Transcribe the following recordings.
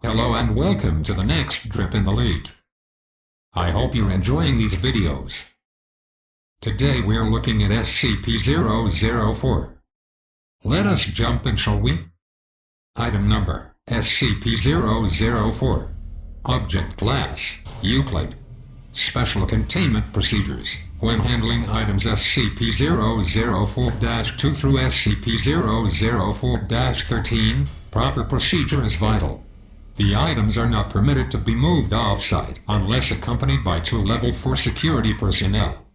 Hello and welcome to the next drip in the league. I hope you're enjoying these videos. Today we're looking at SCP-004. Let us jump in, shall we? Item number, SCP-004. Object Class, Euclid. Special Containment Procedures. When handling items SCP-004-2 through SCP-004-13, proper procedure is vital. The items are not permitted to be moved off-site unless accompanied by 2 Level 4 security personnel.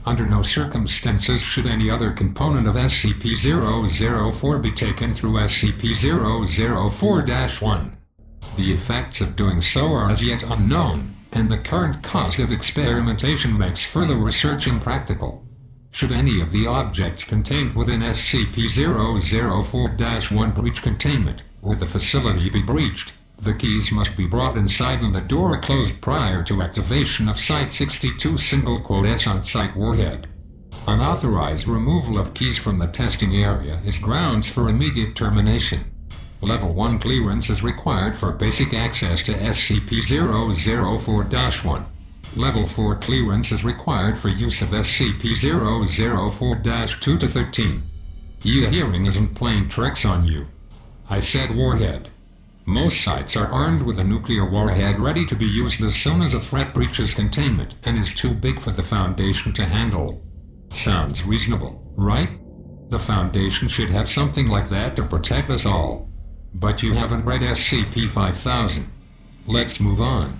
Under no circumstances should any other component of SCP-004 be taken through SCP-004-1. The effects of doing so are as yet unknown, and the current cost of experimentation makes further research impractical. Should any of the objects contained within SCP-004-1 breach containment, or the facility be breached, the keys must be brought inside and the door closed prior to activation of Site-62 on-site warhead. Unauthorized removal of keys from the testing area is grounds for immediate termination. Level 1 clearance is required for basic access to SCP-004-1. Level 4 clearance is required for use of SCP-004-2 to 13. Your hearing isn't playing tricks on you. I said warhead. Most sites are armed with a nuclear warhead ready to be used as soon as a threat breaches containment and is too big for the Foundation to handle. Sounds reasonable, right? The Foundation should have something like that to protect us all. But you haven't read SCP-5000. Let's move on.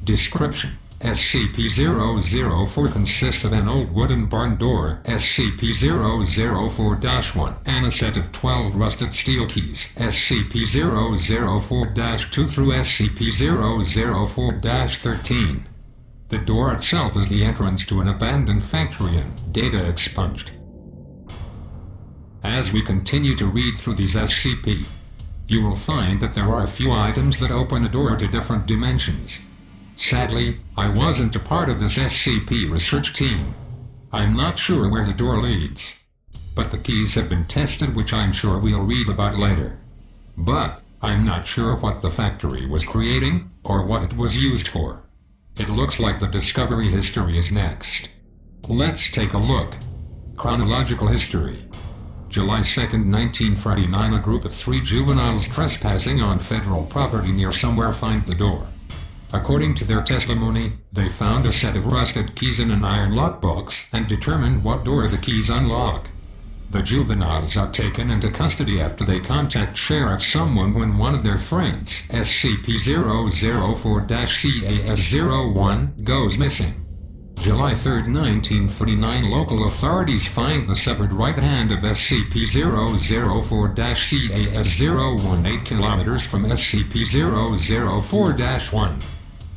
Description: SCP-004 consists of an old wooden barn door, SCP-004-1, and a set of 12 rusted steel keys, SCP-004-2 through SCP-004-13. The door itself is the entrance to an abandoned factory and data expunged. As we continue to read through these SCP, you will find that there are a few items that open a door to different dimensions. Sadly, I wasn't a part of this SCP research team. I'm not sure where the door leads. But the keys have been tested, which I'm sure we'll read about later. But I'm not sure what the factory was creating, or what it was used for. It looks like the discovery history is next. Let's take a look. Chronological history. July 2, 1949, a group of 3 juveniles trespassing on federal property near somewhere find the door. According to their testimony, they found a set of rusted keys in an iron lockbox and determined what door the keys unlock. The juveniles are taken into custody after they contact Sheriff Someone when one of their friends, SCP-004-CAS-01, goes missing. July 3, 1949, local authorities find the severed right hand of SCP-004-CAS-01 8 kilometers from SCP-004-1.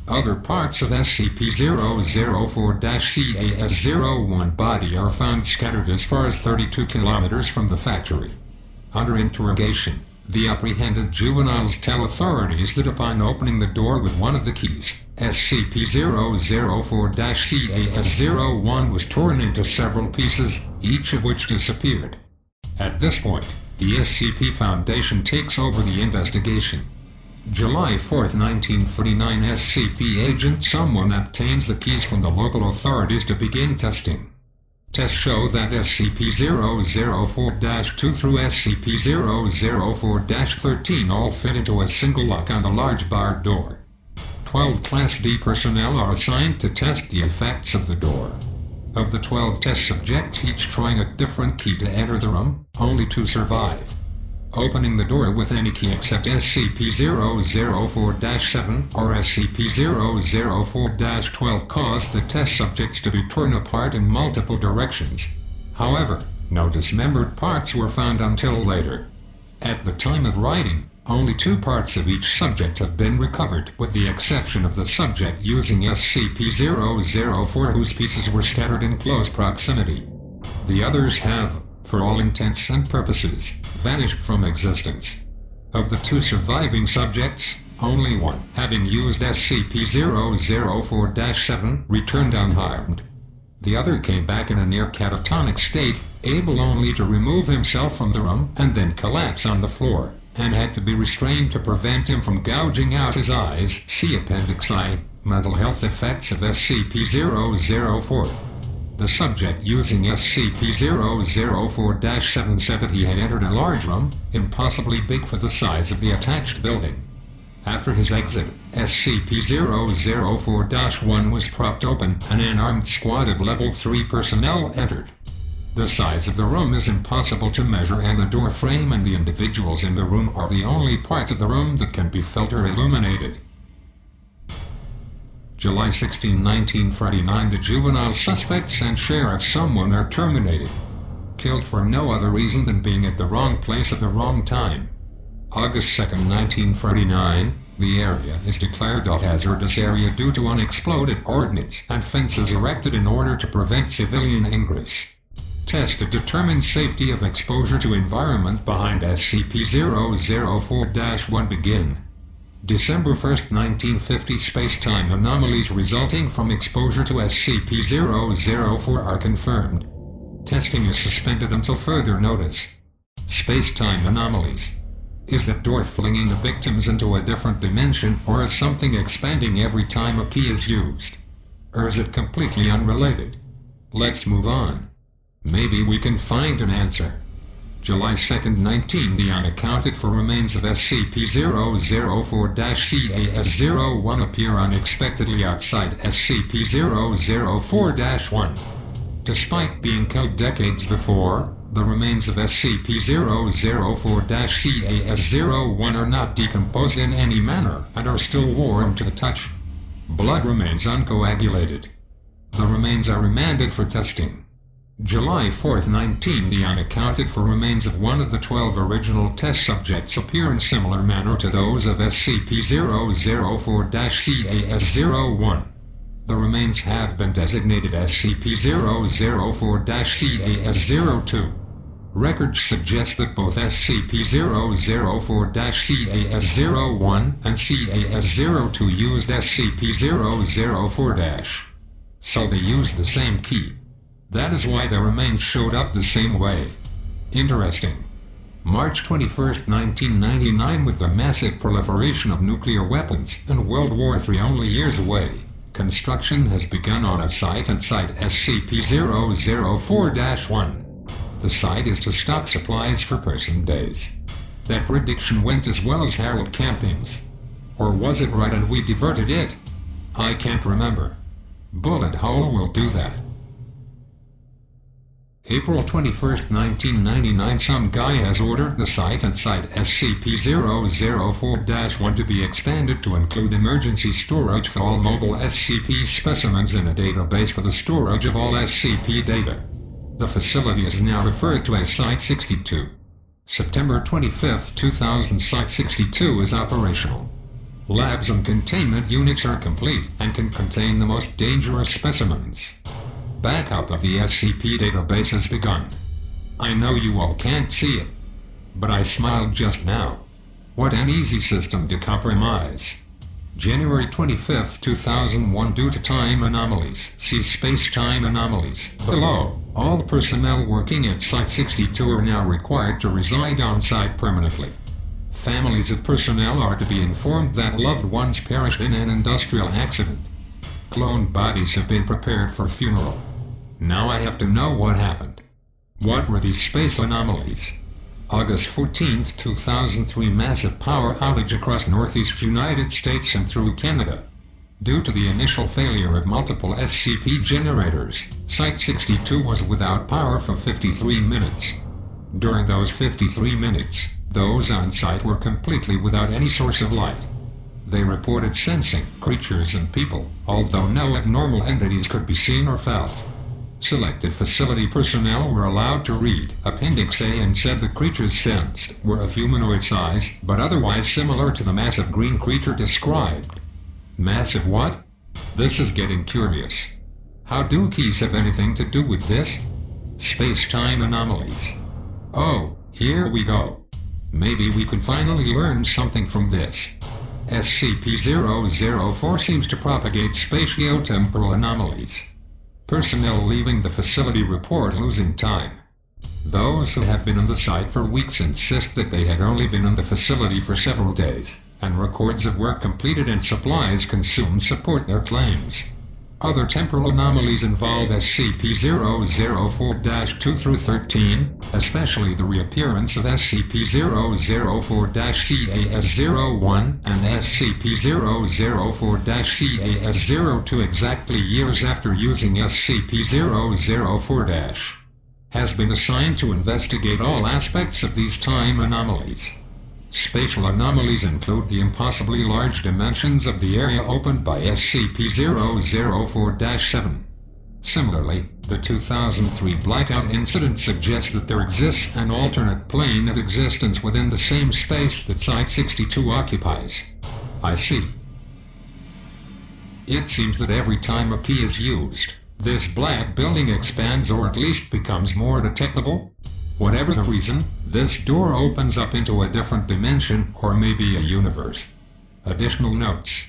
Other parts of SCP-004-CAS-01 body are found scattered as far as 32 kilometers from the factory. Under interrogation, the apprehended juveniles tell authorities that upon opening the door with one of the keys, SCP-004-CAS-01 was torn into several pieces, each of which disappeared. At this point, the SCP Foundation takes over the investigation. July 4, 1949, SCP Agent Someone obtains the keys from the local authorities to begin testing. Tests show that SCP-004-2 through SCP-004-13 all fit into a single lock on the large barred door. 12 Class D personnel are assigned to test the effects of the door. Of the 12 test subjects, each trying a different key to enter the room, only 2 survive. Opening the door with any key except SCP-004-7 or SCP-004-12 caused the test subjects to be torn apart in multiple directions. However, no dismembered parts were found until later. At the time of writing, only 2 parts of each subject have been recovered, with the exception of the subject using SCP-004, whose pieces were scattered in close proximity. The others have, for all intents and purposes, vanished from existence. Of the 2 surviving subjects, only one, having used SCP-004-7, returned unharmed. The other came back in a near catatonic state, able only to remove himself from the room and then collapse on the floor, and had to be restrained to prevent him from gouging out his eyes. See Appendix I, Mental Health Effects of SCP-004. The subject using SCP-004-7 said that he had entered a large room, impossibly big for the size of the attached building. After his exit, SCP-004-1 was propped open and an armed squad of Level 3 personnel entered. The size of the room is impossible to measure, and the door frame and the individuals in the room are the only part of the room that can be filter illuminated. July 16, 1949. The juvenile suspects and Sheriff Someone are terminated. Killed for no other reason than being at the wrong place at the wrong time. August 2, 1949. The area is declared a hazardous area due to unexploded ordnance and fences erected in order to prevent civilian ingress. Test to determine safety of exposure to environment behind SCP-004-1 begin. December 1, 1950. Space-time anomalies resulting from exposure to SCP-004 are confirmed. Testing is suspended until further notice. Space-time anomalies. Is that door flinging the victims into a different dimension, or is something expanding every time a key is used? Or is it completely unrelated? Let's move on. Maybe we can find an answer. July 2, 19. The unaccounted for remains of SCP-004-CAS-01 appear unexpectedly outside SCP-004-1. Despite being killed decades before, the remains of SCP-004-CAS-01 are not decomposed in any manner and are still warm to the touch. Blood remains uncoagulated. The remains are remanded for testing. July 4, 19. The unaccounted for remains of one of the 12 original test subjects appear in similar manner to those of SCP-004-CAS-01. The remains have been designated SCP-004-CAS-02. Records suggest that both SCP-004-CAS-01 and CAS-02 used SCP-004-. So they used the same key. That is why the remains showed up the same way. Interesting. March 21, 1999. With the massive proliferation of nuclear weapons and World War III only years away, construction has begun on a site inside SCP-004-1. The site is to stock supplies for person days. That prediction went as well as Harold Camping's. Or was it right and we diverted it? I can't remember. Bullet hole will do that. April 21, 1999. Some guy has ordered the site inside SCP-004-1 to be expanded to include emergency storage for all mobile SCP specimens in a database for the storage of all SCP data. The facility is now referred to as Site-62. September 25, 2000. Site-62 is operational. Labs and containment units are complete and can contain the most dangerous specimens. Backup of the SCP database has begun. I know you all can't see it, but I smiled just now. What an easy system to compromise. January 25, 2001. Due to time anomalies, see space-time anomalies below. All personnel working at Site-62 are now required to reside on-site permanently. Families of personnel are to be informed that loved ones perished in an industrial accident. Cloned bodies have been prepared for funeral. Now I have to know what happened. What were these space anomalies? August 14, 2003. Massive power outage across northeast United States and through Canada. Due to the initial failure of multiple SCP generators, Site-62 was without power for 53 minutes. During those 53 minutes, those on site were completely without any source of light. They reported sensing creatures and people, although no abnormal entities could be seen or felt. Selected facility personnel were allowed to read Appendix A and said the creatures sensed were of humanoid size, but otherwise similar to the massive green creature described. Massive what? This is getting curious. How do keys have anything to do with this? Space-time anomalies. Oh, here we go. Maybe we could finally learn something from this. SCP-004 seems to propagate spatio-temporal anomalies. Personnel leaving the facility report losing time. Those who have been on the site for weeks insist that they had only been in the facility for several days, and records of work completed and supplies consumed support their claims. Other temporal anomalies involve SCP-004-2 through 13, especially the reappearance of SCP-004-CAS-01 and SCP-004-CAS-02 exactly years after using SCP-004- has been assigned to investigate all aspects of these time anomalies. Spatial anomalies include the impossibly large dimensions of the area opened by SCP-004-7. Similarly, the 2003 blackout incident suggests that there exists an alternate plane of existence within the same space that Site-62 occupies. I see. It seems that every time a key is used, this black building expands or at least becomes more detectable. Whatever the reason, this door opens up into a different dimension or maybe a universe. Additional notes.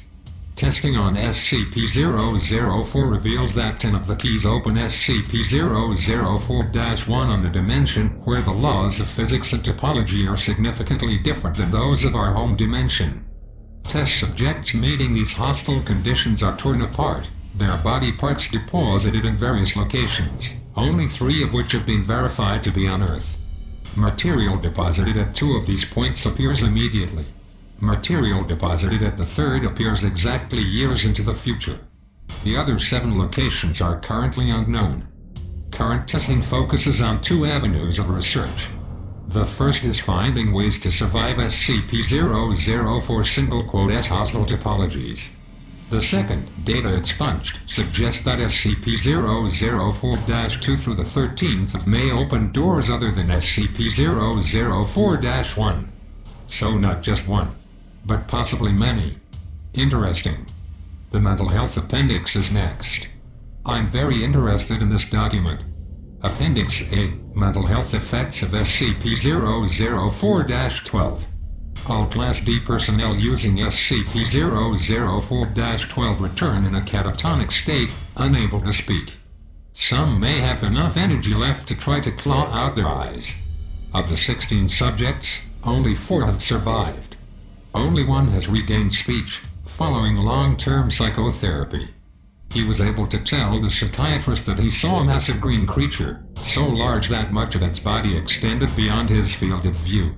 Testing on SCP-004 reveals that 10 of the keys open SCP-004-1 on a dimension where the laws of physics and topology are significantly different than those of our home dimension. Test subjects meeting these hostile conditions are torn apart, their body parts deposited in various locations, only 3 of which have been verified to be on Earth. Material deposited at 2 of these points appears immediately. Material deposited at the 3rd appears exactly years into the future. The other 7 locations are currently unknown. Current testing focuses on 2 avenues of research. The first is finding ways to survive SCP-004 hostile topologies. The second, data expunged, suggests that SCP-004-2 through the 13th of May opened doors other than SCP-004-1. So not just one, but possibly many. Interesting. The mental health appendix is next. I'm very interested in this document. Appendix A, Mental Health Effects of SCP-004-12. All Class D personnel using SCP-004-12 return in a catatonic state, unable to speak. Some may have enough energy left to try to claw out their eyes. Of the 16 subjects, only 4 have survived. Only 1 has regained speech, following long-term psychotherapy. He was able to tell the psychiatrist that he saw a massive green creature, so large that much of its body extended beyond his field of view.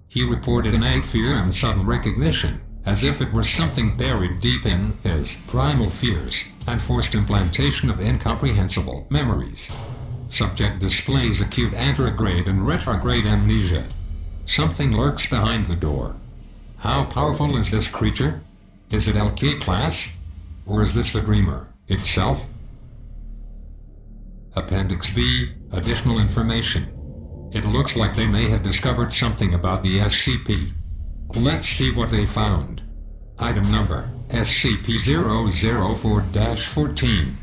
He reported innate fear and sudden recognition, as if it were something buried deep in his primal fears, and forced implantation of incomprehensible memories. Subject displays acute anterograde and retrograde amnesia. Something lurks behind the door. How powerful is this creature? Is it LK class? Or is this the Dreamer itself? Appendix B, Additional Information. It looks like they may have discovered something about the SCP. Let's see what they found. Item number, SCP-004-14.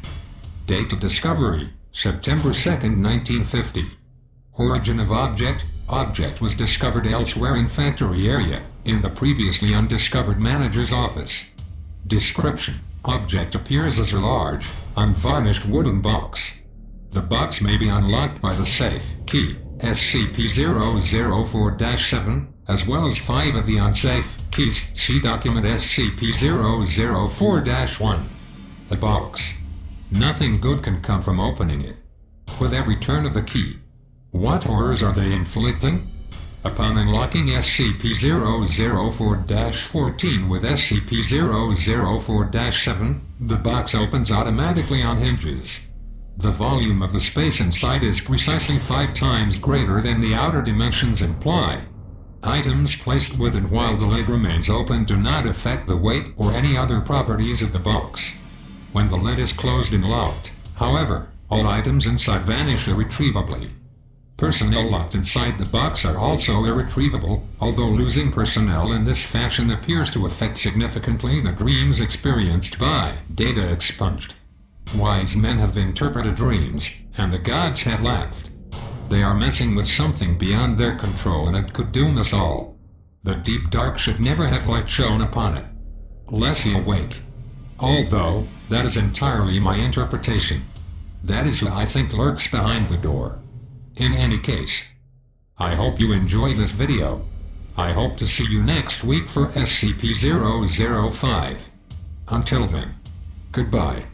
Date of discovery, September 2nd, 1950. Origin of object, object was discovered elsewhere in factory area, in the previously undiscovered manager's office. Description, object appears as a large, unvarnished wooden box. The box may be unlocked by the safe key, SCP-004-7, as well as 5 of the unsafe keys. See document SCP-004-1. The box. Nothing good can come from opening it. With every turn of the key. What horrors are they inflicting? Upon unlocking SCP-004-14 with SCP-004-7, the box opens automatically on hinges. The volume of the space inside is precisely 5 times greater than the outer dimensions imply. Items placed within while the lid remains open do not affect the weight or any other properties of the box. When the lid is closed and locked, however, all items inside vanish irretrievably. Personnel locked inside the box are also irretrievable, although losing personnel in this fashion appears to affect significantly the dreams experienced by data expunged. Wise men have interpreted dreams, and the gods have laughed. They are messing with something beyond their control and it could doom us all. The deep dark should never have light shone upon it. Lest he awake. Although, that is entirely my interpretation. That is who I think lurks behind the door. In any case, I hope you enjoy this video. I hope to see you next week for SCP-005. Until then, goodbye.